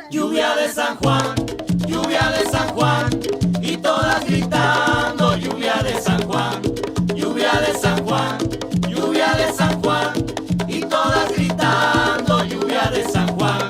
lluvia de San Juan, lluvia de San Juan, y todas gritando, lluvia de San Juan, lluvia de San Juan, lluvia de San Juan, y todas gritando, lluvia de San Juan.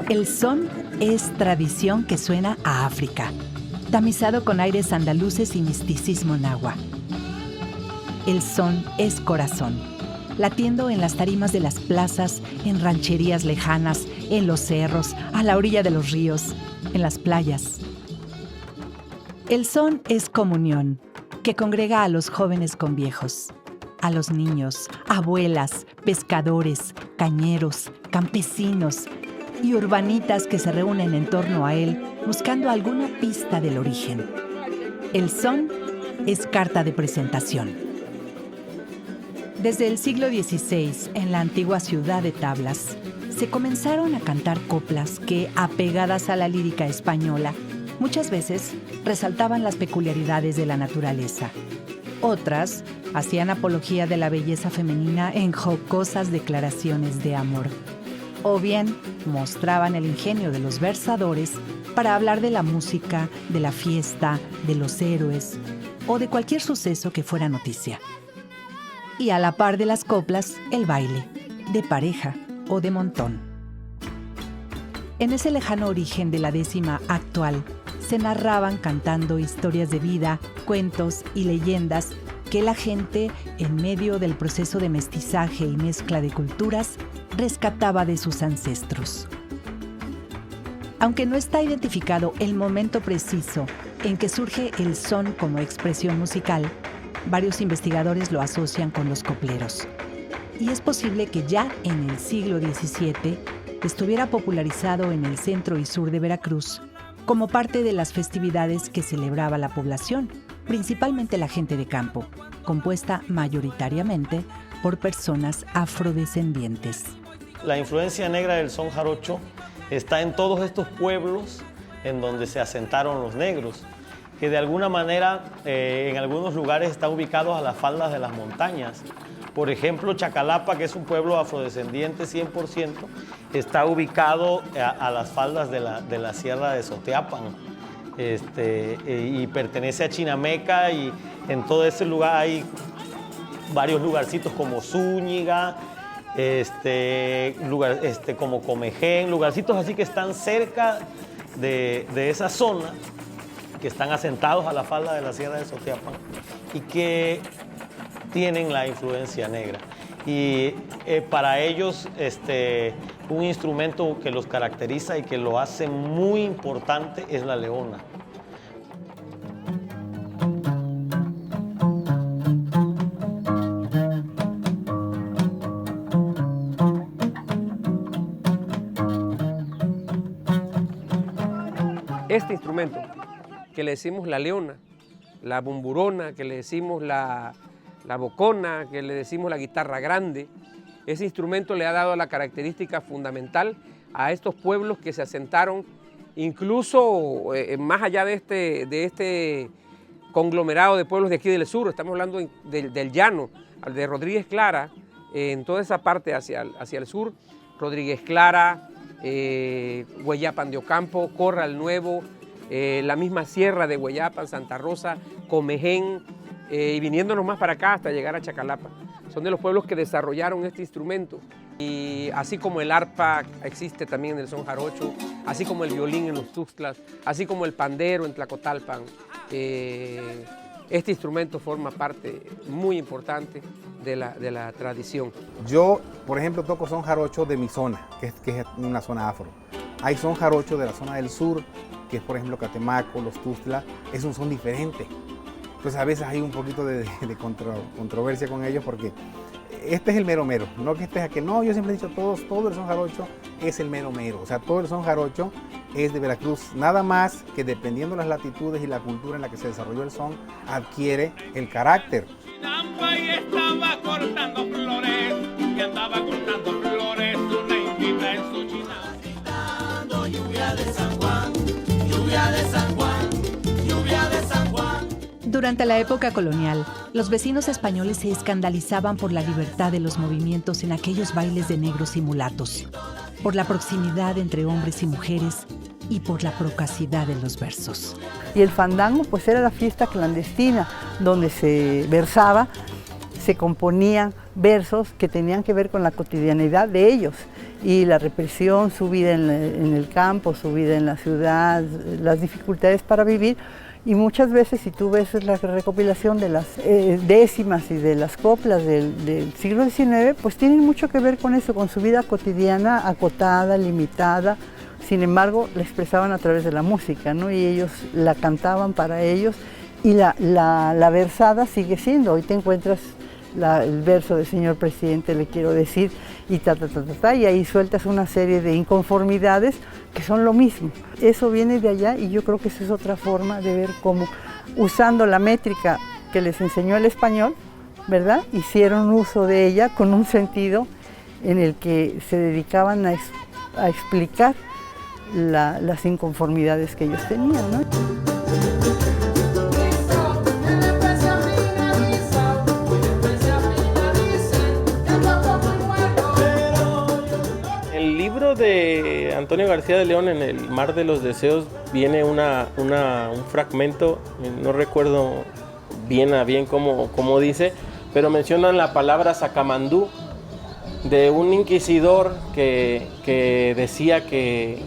El son es tradición que suena a África, tamizado con aires andaluces y misticismo nahua. El son es corazón, latiendo en las tarimas de las plazas, en rancherías lejanas, en los cerros, a la orilla de los ríos, en las playas. El son es comunión, que congrega a los jóvenes con viejos, a los niños, abuelas, pescadores, cañeros, campesinos y urbanitas que se reúnen en torno a él buscando alguna pista del origen. El son es carta de presentación. Desde el siglo XVI, en la antigua ciudad de Tablas, se comenzaron a cantar coplas que, apegadas a la lírica española, muchas veces resaltaban las peculiaridades de la naturaleza. Otras hacían apología de la belleza femenina en jocosas declaraciones de amor. O bien mostraban el ingenio de los versadores para hablar de la música, de la fiesta, de los héroes o de cualquier suceso que fuera noticia. Y a la par de las coplas, el baile, de pareja o de montón. En ese lejano origen de la décima actual, se narraban cantando historias de vida, cuentos y leyendas que la gente, en medio del proceso de mestizaje y mezcla de culturas, rescataba de sus ancestros. Aunque no está identificado el momento preciso en que surge el son como expresión musical, varios investigadores lo asocian con los copleros. Y es posible que ya en el siglo XVII estuviera popularizado en el centro y sur de Veracruz como parte de las festividades que celebraba la población, principalmente la gente de campo, compuesta mayoritariamente por personas afrodescendientes. La influencia negra del son jarocho está en todos estos pueblos en donde se asentaron los negros, que de alguna manera en algunos lugares están ubicados a las faldas de las montañas. Por ejemplo, Chacalapa, que es un pueblo afrodescendiente 100%, está ubicado a las faldas de la sierra de Soteapan. Y pertenece a Chinameca, y en todo ese lugar hay varios lugarcitos como Zúñiga, como Comején, lugarcitos así que están cerca de esa zona, que están asentados a la falda de la sierra de Soteapan y que tienen la influencia negra. Y para ellos un instrumento que los caracteriza y que lo hace muy importante es la leona. Este instrumento, que le decimos la leona, la bumburona, que le decimos la bocona, que le decimos la guitarra grande, ese instrumento le ha dado la característica fundamental a estos pueblos que se asentaron incluso más allá de este conglomerado de pueblos de aquí del sur. Estamos hablando del llano, de Rodríguez Clara, en toda esa parte hacia el sur, Rodríguez Clara, Hueyapan de Ocampo, Corral Nuevo, la misma sierra de Hueyapan, Santa Rosa, Comején, y viniéndonos más para acá hasta llegar a Chacalapa. Son de los pueblos que desarrollaron este instrumento. Y así como el arpa existe también en el son jarocho, así como el violín en los Tuxtlas, así como el pandero en Tlacotalpan, este instrumento forma parte muy importante de la tradición. Yo, por ejemplo, toco son jarocho de mi zona, que es una zona afro. Hay son jarocho de la zona del sur, que es, por ejemplo, Catemaco, los Tuxtlas, es un son diferente. Entonces a veces hay un poquito de controversia con ellos porque este es el mero mero, no que estés a que no, yo siempre he dicho todo el son jarocho es el mero mero, o sea, todo el son jarocho es de Veracruz, nada más que dependiendo de las latitudes y la cultura en la que se desarrolló el son, adquiere el carácter. Y estaba cortando flores, y andaba cortando flores, una invita en su china. Lluvia de San Juan, lluvia de San Juan, lluvia de San Juan. Durante la época colonial, los vecinos españoles se escandalizaban por la libertad de los movimientos en aquellos bailes de negros y mulatos, por la proximidad entre hombres y mujeres y por la procacidad de los versos. Y el fandango pues era la fiesta clandestina donde se versaba, se componían versos que tenían que ver con la cotidianidad de ellos y la represión, su vida en el campo, su vida en la ciudad, las dificultades para vivir. Y muchas veces, si tú ves la recopilación de las décimas y de las coplas del siglo XIX, pues tienen mucho que ver con eso, con su vida cotidiana, acotada, limitada. Sin embargo, la expresaban a través de la música, ¿no? Y ellos la cantaban para ellos. Y la versada sigue siendo. Hoy te encuentras el verso de señor presidente, le quiero decir, y y ahí sueltas una serie de inconformidades que son lo mismo. Eso viene de allá y yo creo que esa es otra forma de ver cómo, usando la métrica que les enseñó el español, ¿verdad? Hicieron uso de ella con un sentido en el que se dedicaban a explicar las inconformidades que ellos tenían, ¿no? El libro de Antonio García de León, En el mar de los deseos, viene un fragmento, no recuerdo bien cómo dice, pero mencionan la palabra sacamandú, de un inquisidor que decía que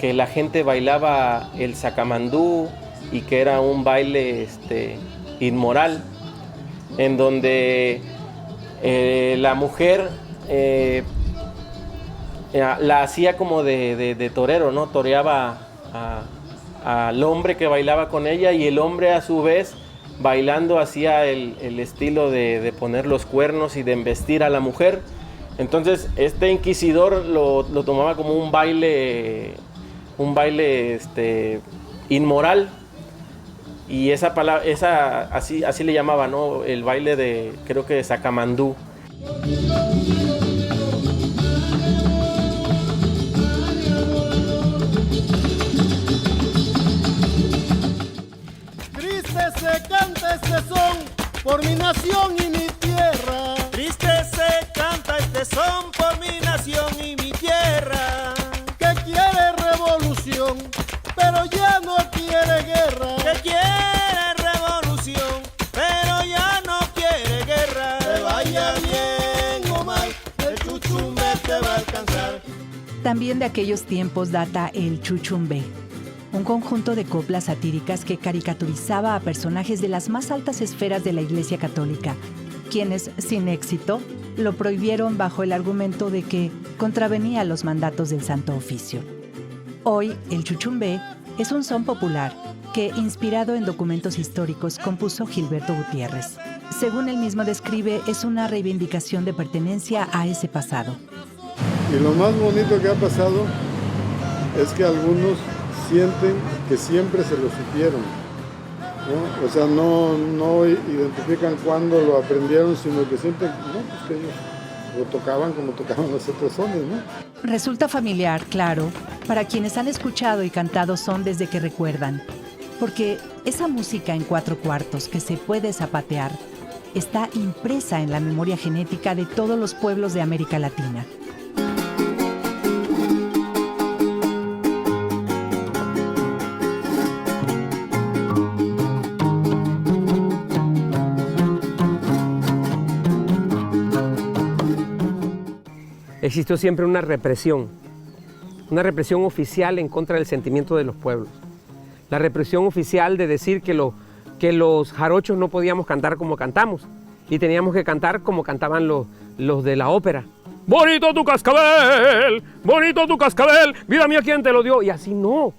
la gente bailaba el sacamandú y que era un baile inmoral, en donde la mujer la hacía como de torero, ¿no? Toreaba al hombre que bailaba con ella, y el hombre a su vez bailando hacía el estilo de poner los cuernos y de embestir a la mujer. Entonces este inquisidor lo tomaba como un baile inmoral, y esa palabra, así le llamaba, ¿no? El baile creo que de sacamandú. Triste se canta este son por mi nación y mi tierra. Triste se canta este son por mi nación y mi tierra. Que quiere revolución, pero ya no quiere guerra. Que quiere revolución, pero ya no quiere guerra. Te vaya bien o mal, el chuchumbe te va a alcanzar. También de aquellos tiempos data el chuchumbe, un conjunto de coplas satíricas que caricaturizaba a personajes de las más altas esferas de la Iglesia Católica, quienes, sin éxito, lo prohibieron bajo el argumento de que contravenía los mandatos del Santo Oficio. Hoy, el chuchumbe es un son popular que, inspirado en documentos históricos, compuso Gilberto Gutiérrez. Según él mismo describe, es una reivindicación de pertenencia a ese pasado. Y lo más bonito que ha pasado es que algunos sienten que siempre se lo supieron, ¿no? O sea, no identifican cuándo lo aprendieron, sino que sienten, no, pues que ellos lo tocaban como tocaban los otros sones, ¿no? Resulta familiar, claro, para quienes han escuchado y cantado son desde que recuerdan, porque esa música en 4/4 que se puede zapatear está impresa en la memoria genética de todos los pueblos de América Latina. Existió siempre una represión oficial en contra del sentimiento de los pueblos. La represión oficial de decir que los jarochos no podíamos cantar como cantamos y teníamos que cantar como cantaban los de la ópera. Bonito tu cascabel, vida mía, ¿quién te lo dio? Y así no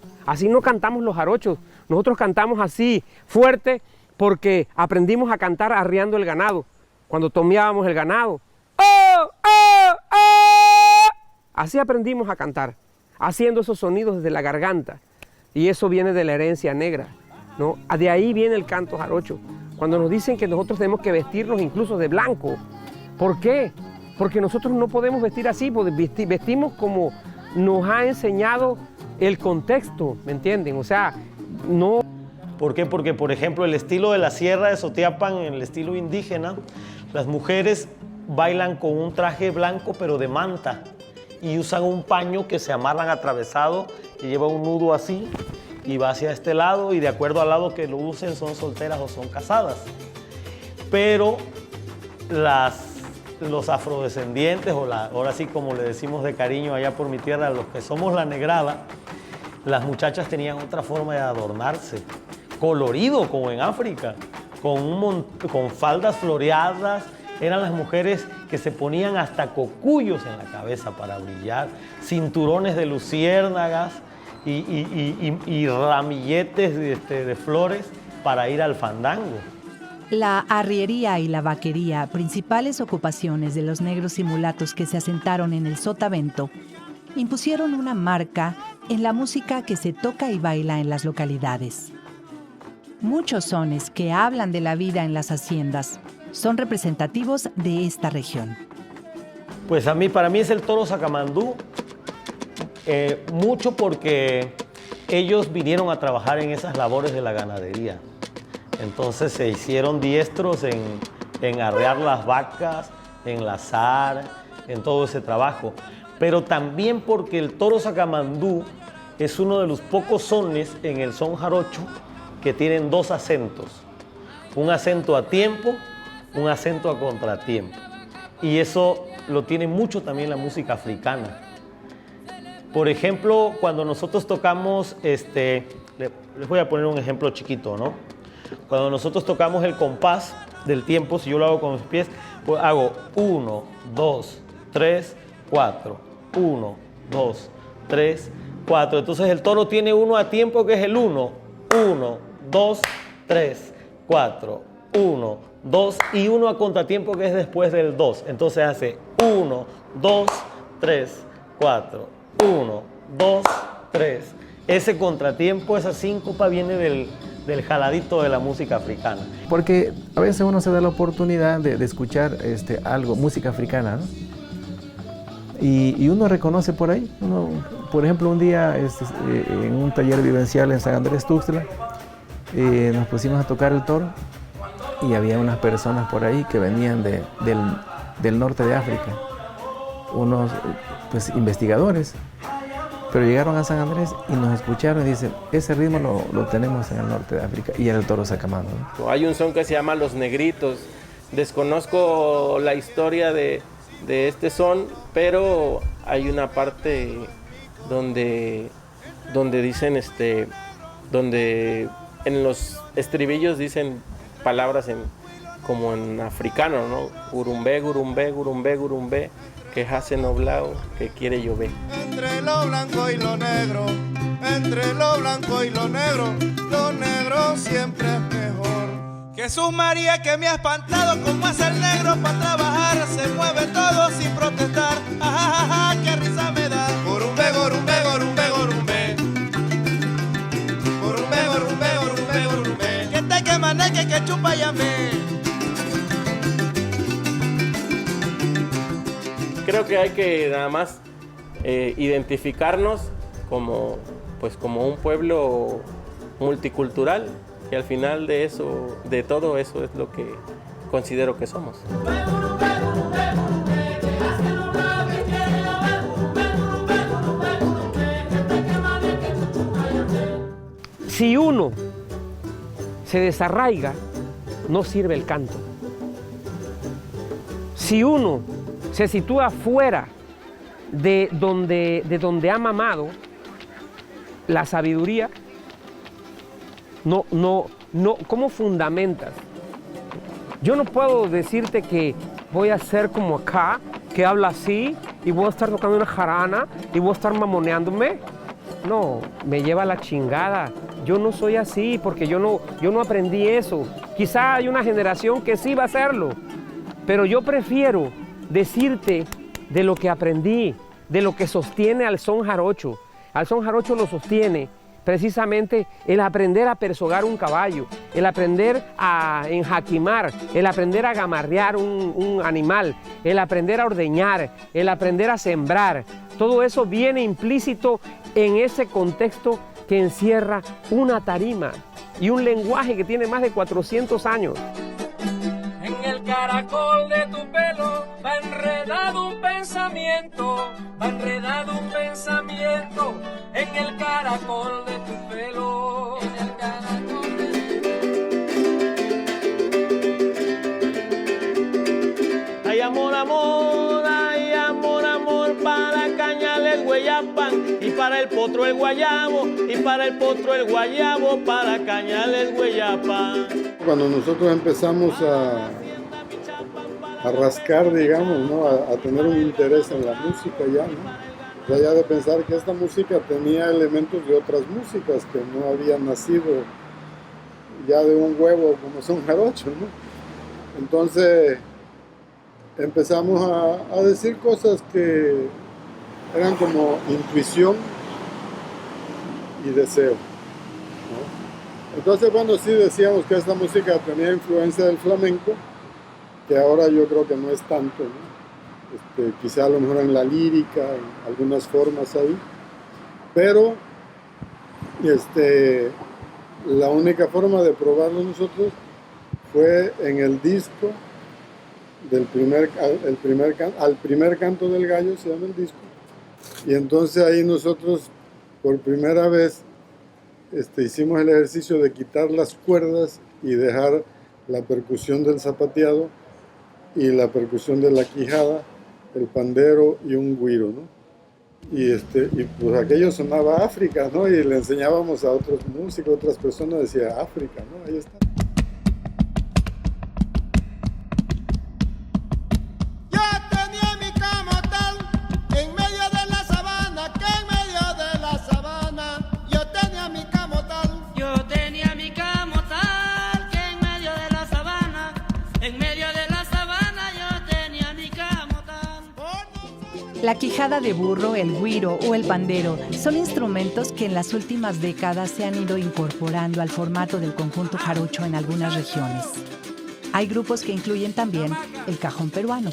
cantamos los jarochos. Nosotros cantamos así, fuerte, porque aprendimos a cantar arriando el ganado, cuando tomeábamos el ganado. ¡Oh, oh, oh! Así aprendimos a cantar. haciendo esos sonidos desde la garganta. Y eso viene de la herencia negra, ¿no? De ahí viene el canto jarocho. Cuando nos dicen que nosotros tenemos que vestirnos incluso de blanco. ¿Por qué? Porque nosotros no podemos vestir así, porque vestimos como nos ha enseñado el contexto, ¿me entienden? O sea, no... ¿Por qué? Porque, por ejemplo, el estilo de la Sierra de Sotiapan, en el estilo indígena, las mujeres bailan con un traje blanco pero de manta y usan un paño que se amarran atravesado y lleva un nudo así y va hacia este lado, y de acuerdo al lado que lo usen son solteras o son casadas. Pero los afrodescendientes, o ahora sí como le decimos de cariño allá por mi tierra, los que somos la negrada, las muchachas tenían otra forma de adornarse, colorido como en África, con faldas floreadas. Eran las mujeres que se ponían hasta cocuyos en la cabeza para brillar, cinturones de luciérnagas y ramilletes de flores para ir al fandango. La arriería y la vaquería, principales ocupaciones de los negros y mulatos que se asentaron en el Sotavento, impusieron una marca en la música que se toca y baila en las localidades. Muchos sones que hablan de la vida en las haciendas son representativos de esta región. Pues para mí es el toro sacamandú, mucho porque ellos vinieron a trabajar en esas labores de la ganadería. Entonces se hicieron diestros en arrear las vacas, en lazar, en todo ese trabajo. Pero también porque el toro sacamandú es uno de los pocos sones en el son jarocho que tienen dos acentos. Un acento a tiempo, un acento a contratiempo. Y eso lo tiene mucho también la música africana. Por ejemplo, cuando nosotros tocamos, les voy a poner un ejemplo chiquito, ¿no? Cuando nosotros tocamos el compás del tiempo, si yo lo hago con mis pies, pues hago 1, 2, 3, 4. 1, 2, 3, 4. Entonces el toro tiene uno a tiempo que es el 1. 1, 2, 3, 4. 1, 2 y uno a contratiempo que es después del 2. Entonces hace 1, 2, 3, 4. 1, 2, 3. Ese contratiempo, esa síncopa viene del jaladito de la música africana. Porque a veces uno se da la oportunidad de escuchar música africana, ¿no? Y uno reconoce por ahí. Por ejemplo, un día en un taller vivencial en San Andrés Tuxtla, nos pusimos a tocar el toro y había unas personas por ahí que venían del norte de África, unos investigadores, pero llegaron a San Andrés y nos escucharon y dicen, ese ritmo lo tenemos en el norte de África, y era el toro sacamandú, ¿no? Hay un son que se llama Los Negritos. Desconozco la historia de este son, pero hay una parte donde dicen donde en los estribillos dicen palabras como en africano, ¿no? Gurumbe, gurumbe, gurumbe, gurumbe, que hace noblao, que quiere llover. Entre lo blanco y lo negro, entre lo blanco y lo negro siempre es mejor. Jesús María, que me ha espantado, como es el negro para trabajar, se mueve todo sin protestar, ajajaja, qué risa me da. Gorumbe, gorumbe, gorumbe, gorumbe, gorumbe, gorumbe, gorumbe, gorumbe, que te quemaneque, que chupa yamé. Creo que hay que nada más identificarnos como un pueblo multicultural, y al final de todo eso es lo que considero que somos. Si uno se desarraiga, no sirve el canto. Si uno se sitúa fuera de donde ha mamado la sabiduría, ¿cómo fundamentas? Yo no puedo decirte que voy a ser como acá, que habla así, y voy a estar tocando una jarana, y voy a estar mamoneándome. No, me lleva la chingada. Yo no soy así, porque yo no aprendí eso. Quizá hay una generación que sí va a hacerlo, pero yo prefiero decirte de lo que aprendí, de lo que sostiene al son jarocho, Al son jarocho lo sostiene precisamente el aprender a persogar un caballo, el aprender a enjaquimar, el aprender a gamarrear un animal, el aprender a ordeñar, el aprender a sembrar. Todo eso viene implícito en ese contexto que encierra una tarima y un lenguaje que tiene más de 400 años. En el caracol de tu pelo va enredado un pensamiento, va enredado un pensamiento en el caracol de tu pelo. En el caracol de... Hay amor, amor, hay amor, amor para cañal el hueyapan y para el potro el guayabo y para el potro el guayabo para cañal el hueyapan. Cuando nosotros empezamos a rascar, digamos, ¿no? a tener un interés en la música ya, ¿no? O sea, ya de pensar que esta música tenía elementos de otras músicas que no habían nacido ya de un huevo como son jarochos, ¿no? Entonces empezamos a decir cosas que eran como intuición y deseo, ¿no? Entonces, bueno, sí decíamos que esta música tenía influencia del flamenco, que ahora yo creo que no es tanto, ¿no? Quizá a lo mejor en la lírica, en algunas formas ahí, pero la única forma de probarlo nosotros fue en el disco del al primer canto del gallo, se llama el disco, y entonces ahí nosotros por primera vez hicimos el ejercicio de quitar las cuerdas y dejar la percusión del zapateado y la percusión de la quijada, el pandero y un güiro, ¿no? Y pues aquello sonaba África, ¿no? Y le enseñábamos a otros músicos, a otras personas, decía África, ¿no? Ahí está. La quijada de burro, el güiro o el pandero son instrumentos que en las últimas décadas se han ido incorporando al formato del conjunto jarocho en algunas regiones. Hay grupos que incluyen también el cajón peruano,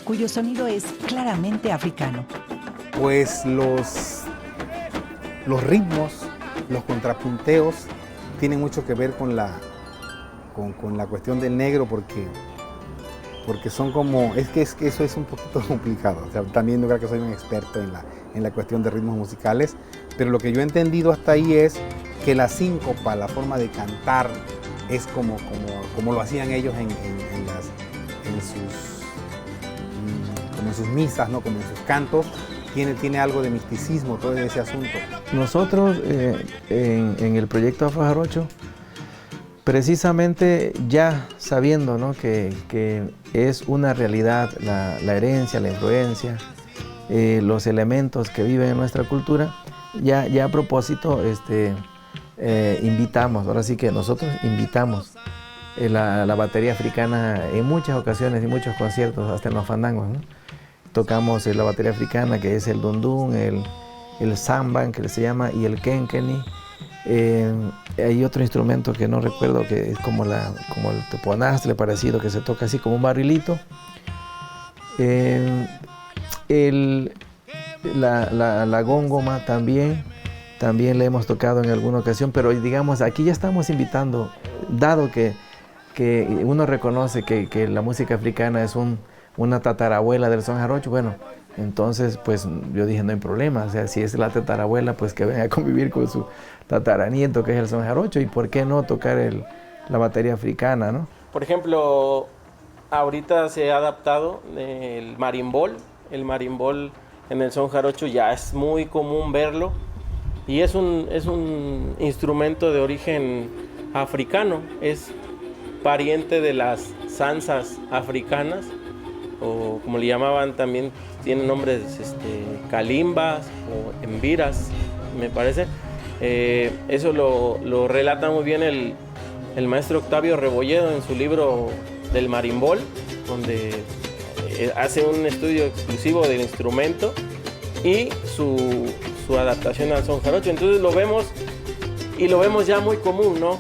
cuyo sonido es claramente africano. Pues los ritmos, los contrapunteos tienen mucho que ver con la cuestión del negro, porque son como, es que eso es un poquito complicado. O sea, también no creo que soy un experto en la cuestión de ritmos musicales, pero lo que yo he entendido hasta ahí es que la síncopa, la forma de cantar, es como lo hacían ellos en sus misas, ¿no? Como en sus cantos. Tiene algo de misticismo todo ese asunto. Nosotros en el proyecto Afro Jarocho, precisamente ya sabiendo, ¿no? que es una realidad la herencia, la influencia, los elementos que viven en nuestra cultura, ya a propósito invitamos, ahora sí que nosotros invitamos la batería africana en muchas ocasiones y muchos conciertos, hasta en los fandangos, ¿no? Tocamos la batería africana, que es el dundún, el samban, que se llama, y el kenkeni. Hay otro instrumento que no recuerdo, que es como el teponastle parecido, que se toca así como un barrilito. La góngoma también la hemos tocado en alguna ocasión, pero digamos, aquí ya estamos invitando, dado que uno reconoce que la música africana es una tatarabuela del son jarocho, bueno, entonces pues yo dije no hay problema, o sea, si es la tatarabuela, pues que venga a convivir con su tataranieto, que es el son jarocho, y por qué no tocar la batería africana, ¿no? Por ejemplo, ahorita se ha adaptado el marimbol en el son jarocho, ya es muy común verlo, y es un instrumento de origen africano, es pariente de las zanzas africanas, o como le llamaban también, tienen nombres calimbas o embiras, me parece. Eso lo relata muy bien el maestro Octavio Rebolledo en su libro del marimbol, donde hace un estudio exclusivo del instrumento y su su adaptación al son jarocho. Entonces lo vemos y lo vemos ya muy común, ¿no?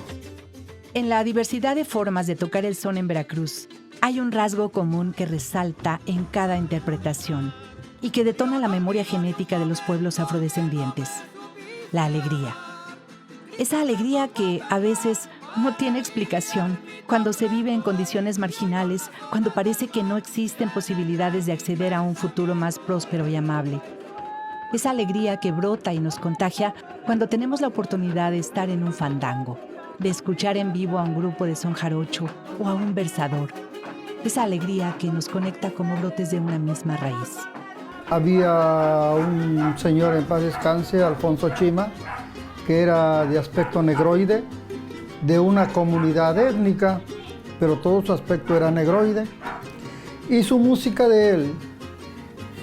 En la diversidad de formas de tocar el son en Veracruz, hay un rasgo común que resalta en cada interpretación y que detona la memoria genética de los pueblos afrodescendientes: la alegría. Esa alegría que a veces no tiene explicación cuando se vive en condiciones marginales, cuando parece que no existen posibilidades de acceder a un futuro más próspero y amable. Esa alegría que brota y nos contagia cuando tenemos la oportunidad de estar en un fandango, de escuchar en vivo a un grupo de son jarocho o a un versador. Esa alegría que nos conecta como brotes de una misma raíz. Había un señor, en paz descanse, Alfonso Chima, que era de aspecto negroide, de una comunidad étnica, pero todo su aspecto era negroide. Y su música de él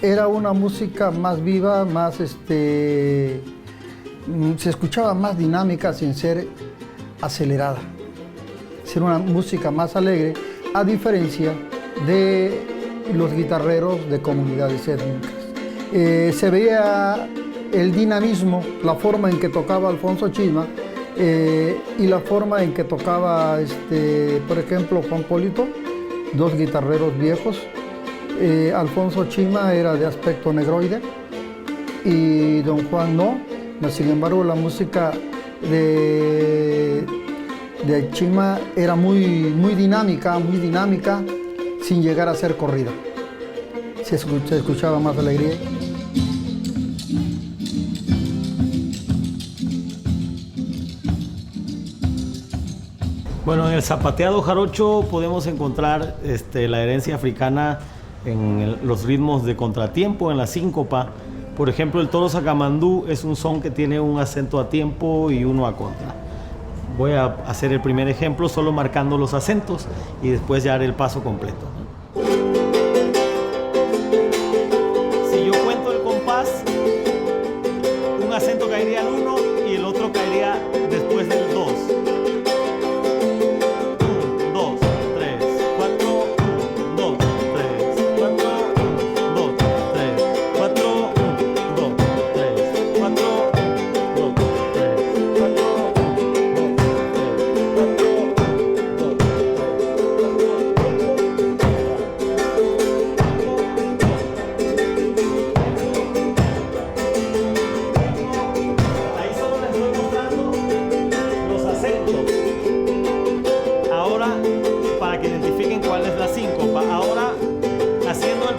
era una música más viva, más se escuchaba más dinámica sin ser acelerada. Era una música más alegre, a diferencia de los guitarreros de comunidades étnicas. Se veía el dinamismo, la forma en que tocaba Alfonso Chima, y la forma en que tocaba, por ejemplo, Juan Polito, dos guitarreros viejos. Alfonso Chima era de aspecto negroide y don Juan no. Sin embargo, la música de Chima era muy dinámica, sin llegar a ser corrida. Se escuchaba más alegría. Bueno, en el zapateado jarocho podemos encontrar la herencia africana en los ritmos de contratiempo, en la síncopa. Por ejemplo, el toro sacamandú es un son que tiene un acento a tiempo y uno a contra. Voy a hacer el primer ejemplo solo marcando los acentos y después ya haré el paso completo. Si yo cuento el compás, un acento caería al 1 y el otro caería después del 2.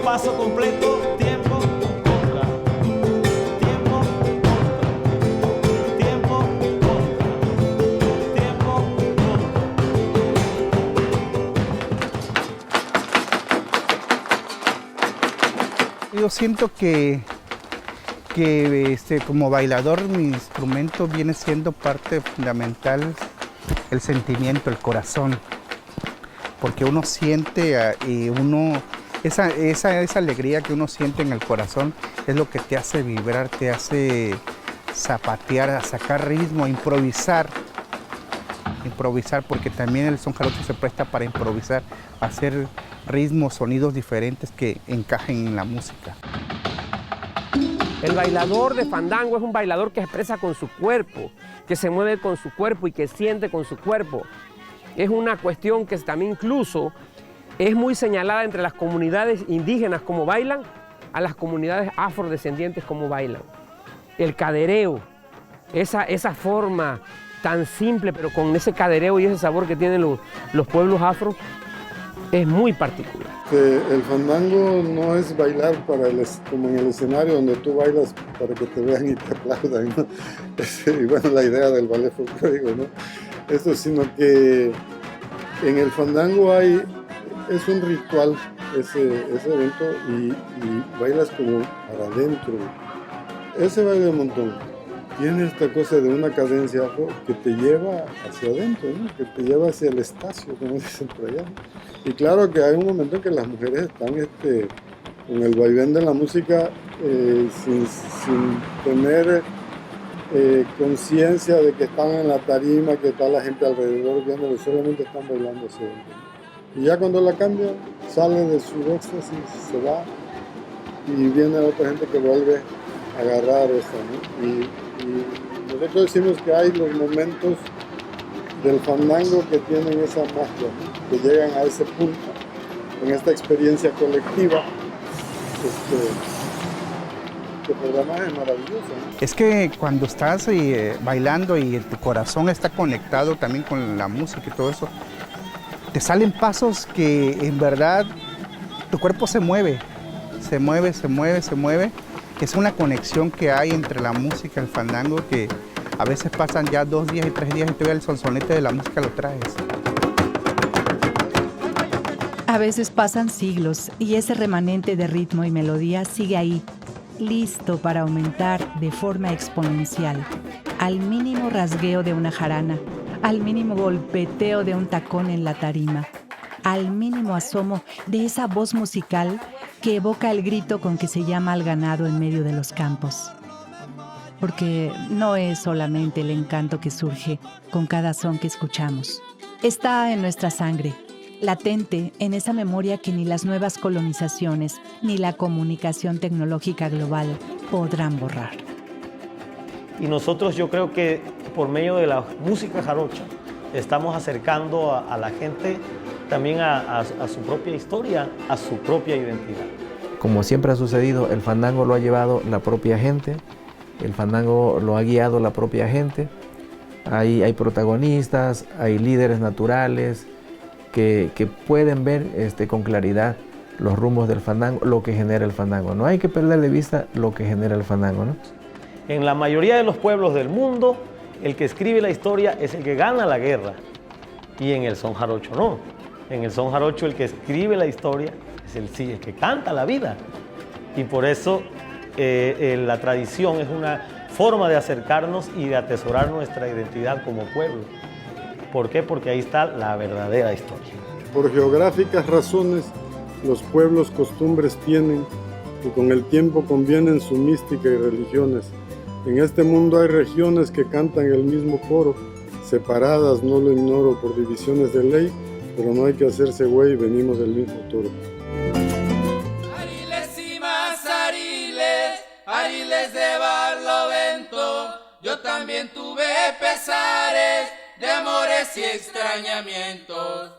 Paso completo, tiempo, contra, tiempo, contra, tiempo, contra, tiempo, contra. Yo siento que como bailador mi instrumento viene siendo parte fundamental el sentimiento, el corazón, porque uno siente y uno esa alegría que uno siente en el corazón es lo que te hace vibrar, te hace zapatear, a sacar ritmo, a improvisar, porque también el son jarocho se presta para improvisar, hacer ritmos, sonidos diferentes que encajen en la música. El bailador de fandango es un bailador que expresa con su cuerpo, que se mueve con su cuerpo y que siente con su cuerpo. Es una cuestión que también incluso es muy señalada entre las comunidades indígenas como bailan, a las comunidades afrodescendientes como bailan. El cadereo, esa forma tan simple, pero con ese cadereo y ese sabor que tienen los pueblos afro, es muy particular. El fandango no es bailar como en el escenario donde tú bailas para que te vean y te aplaudan, ¿no? Y bueno, la idea del ballet folclórico, ¿no? Eso, sino que en el fandango es un ritual ese evento y bailas como para adentro. Ese baile de montón tiene esta cosa de una cadencia afro que te lleva hacia adentro, ¿no? Que te lleva hacia el espacio, como dicen por allá, ¿no? Y claro que hay un momento en que las mujeres están con el vaivén de la música sin tener conciencia de que están en la tarima, que está la gente alrededor viéndolo, solamente están bailando hacia adentro, ¿no? Y ya cuando la cambia, sale de su éxtasis, se va y viene otra gente que vuelve agarrar esta, ¿no? Y nosotros decimos que hay los momentos del fandango que tienen esa magia, ¿no? Que llegan a ese punto, en esta experiencia colectiva. Este programa es maravilloso, ¿no? Es que cuando estás bailando y tu corazón está conectado también con la música y todo eso, te salen pasos que en verdad tu cuerpo se mueve. Es una conexión que hay entre la música y el fandango que a veces pasan ya 2 días y 3 días y todavía el sonsonete de la música lo traes. A veces pasan siglos y ese remanente de ritmo y melodía sigue ahí, listo para aumentar de forma exponencial, al mínimo rasgueo de una jarana, al mínimo golpeteo de un tacón en la tarima, al mínimo asomo de esa voz musical que evoca el grito con que se llama al ganado en medio de los campos. Porque no es solamente el encanto que surge con cada son que escuchamos. Está en nuestra sangre, latente en esa memoria que ni las nuevas colonizaciones ni la comunicación tecnológica global podrán borrar. Y nosotros, yo creo que por medio de la música jarocha estamos acercando a la gente también a su propia historia, a su propia identidad. Como siempre ha sucedido, el fandango lo ha llevado la propia gente, el fandango lo ha guiado la propia gente. Hay protagonistas, hay líderes naturales que pueden ver con claridad los rumbos del fandango, lo que genera el fandango. No hay que perder de vista lo que genera el fandango, ¿no? En la mayoría de los pueblos del mundo, el que escribe la historia es el que gana la guerra. Y en el son jarocho no. En el son jarocho el que escribe la historia es el que canta la vida. Y por eso la tradición es una forma de acercarnos y de atesorar nuestra identidad como pueblo. ¿Por qué? Porque ahí está la verdadera historia. Por geográficas razones, los pueblos costumbres tienen y con el tiempo convienen su mística y religiones. En este mundo hay regiones que cantan el mismo coro, separadas, no lo ignoro, por divisiones de ley, pero no hay que hacerse güey, venimos del mismo toro. Ariles y más ariles, ariles de Barlovento, yo también tuve pesares de amores y extrañamientos.